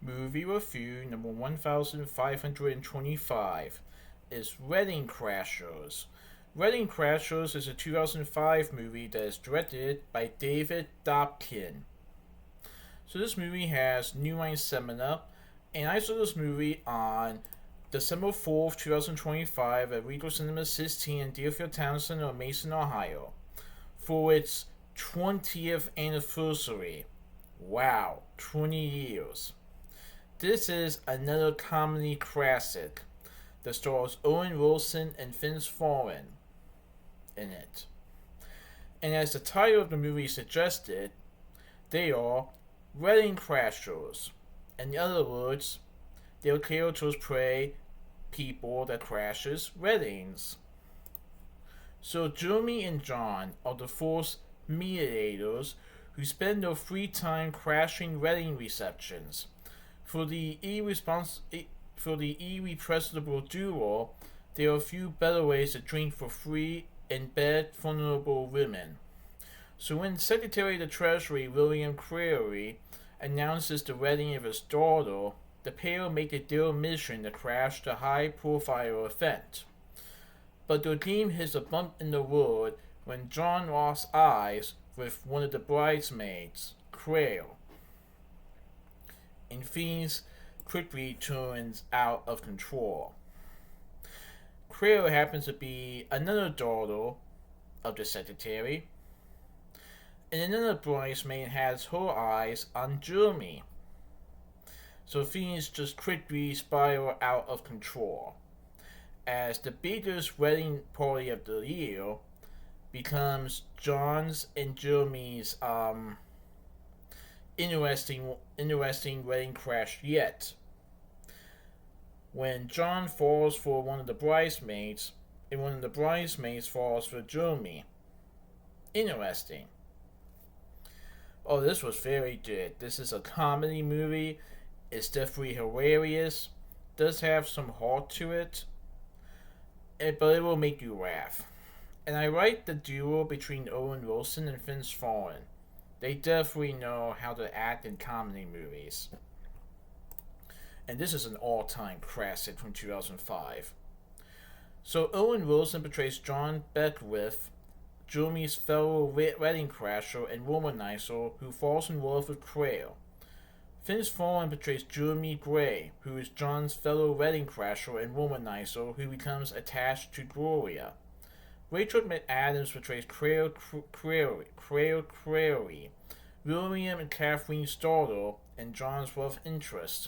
Movie review number 1525 is Wedding Crashers. Wedding Crashers is a 2005 movie that is directed by David Dobkin. So this movie has New Line Cinema, and I saw this movie on December 4th, 2025 at Regal Cinemas 16 in Deerfield Towne Center, Mason, Ohio, for its 20th anniversary. Wow, 20 years. This is another comedy classic that stars Owen Wilson and Vince Vaughn in it. And as the title of the movie suggested, they are wedding crashers. In other words, their characters play people that crashes weddings. So Jeremy and John are the forced mediators who spend their free time crashing wedding receptions. For the irrepressible duo, there are a few better ways to drink for free and bed vulnerable women. So when Secretary of the Treasury William Creary announces the wedding of his daughter, the pair make it their mission to crash the high-profile event. But their team hits a bump in the road when John locks eyes with one of the bridesmaids, Creole, and things quickly turns out of control. Creole happens to be another daughter of the secretary, and another bridesmaid has her eyes on Jeremy. So things just quickly spiral out of control, as the biggest wedding party of the year becomes John's and Jeremy's interesting wedding crash yet. When John falls for one of the bridesmaids, and one of the bridesmaids falls for Jeremy. Interesting. Oh, this was very good. This is a comedy movie. It's definitely hilarious. Does have some heart to it, but it will make you laugh. And I like the duo between Owen Wilson and Vince Vaughn. They definitely know how to act in comedy movies. And this is an all-time classic from 2005. So Owen Wilson portrays John Beckwith, Jeremy's fellow wedding crasher and womanizer who falls in love with Creole. Vince Vaughn portrays Jeremy Gray, who is John's fellow wedding crasher and womanizer who becomes attached to Gloria. Rachel McAdams portrays Creole, William and Kathleen's daughter and John's love interest.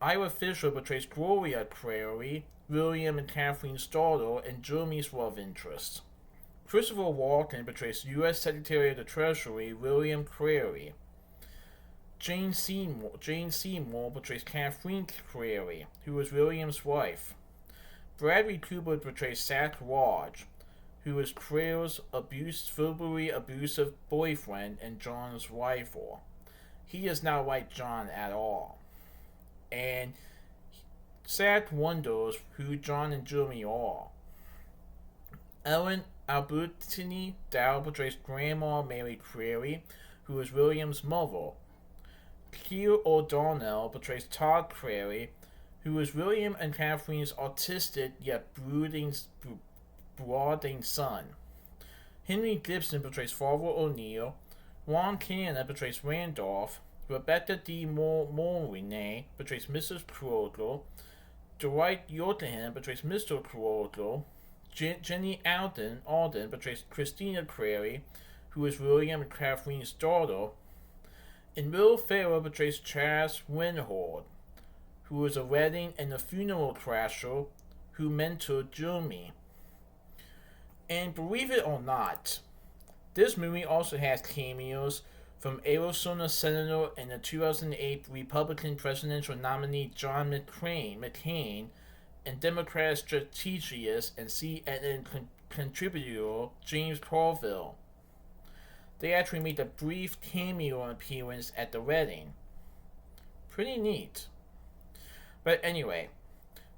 Ira Fisher portrays Gloria Creary, William and Kathleen's daughter and Jeremy's love interest. Christopher Walken portrays U.S. Secretary of the Treasury William Creary. Jane Seymour portrays Kathleen Creary, who was William's wife. Bradley Cooper portrays Zach Lodge, who is Creole's verbally abusive boyfriend and John's rival. He is not like John at all. And Zach wonders who John and Jeremy are. Ellen Albertini Dow portrays Grandma Mary Creary, who is William's mother. Keir O'Donnell portrays Todd Creary, who is William and Kathleen's autistic yet brooding son. Henry Gibson portrays Father O'Neill. Ron Cannon portrays Randolph. Rebecca D. Morine portrays Mrs. Kroger. Dwight Yorkton portrays Mr. Kroger. Jenny Alden portrays Christina Creary, who is William and Kathleen's daughter. And Will Ferrell portrays Chaz Winhord, who is a wedding and a funeral crasher who mentored Jeremy. And believe it or not, this movie also has cameos from Arizona Senator and the 2008 Republican presidential nominee John McCain and Democrat strategist and CNN contributor James Carville. They actually made a brief cameo appearance at the wedding. Pretty neat. But anyway,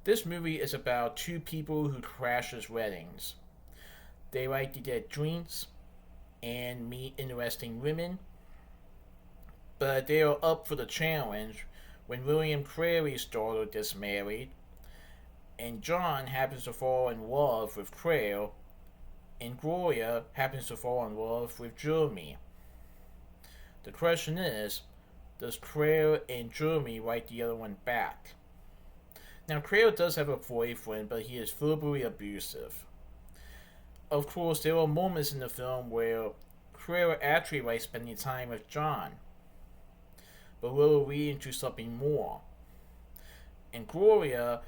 this movie is about two people who crashes weddings. They like to get drinks and meet interesting women, but they are up for the challenge when William Clary's daughter gets married, and John happens to fall in love with Claire, and Gloria happens to fall in love with Jeremy. The question is, does Claire and Jeremy write the other one back? Now, Claire does have a boyfriend, but he is verbally abusive. Of course, there are moments in the film where Claire actually likes spending time with John, but will read into something more. And Gloria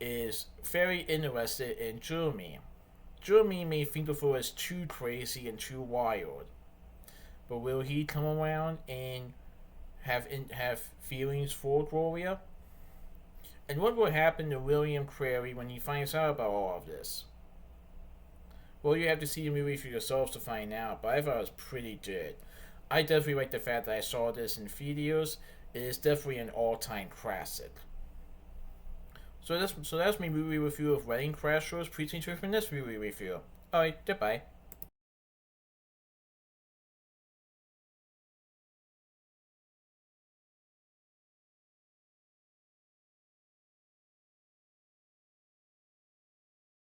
is very interested in Jeremy. Jeremy may think of her as too crazy and too wild, but will he come around and have feelings for Gloria? And what will happen to William Clary when he finds out about all of this? Well, you have to see the movie for yourselves to find out, but I thought it was pretty good. I definitely like the fact that I saw this in theaters. It is definitely an all-time classic. So that's my movie review of Wedding Crashers. Please enjoy for this movie review. Alright, goodbye.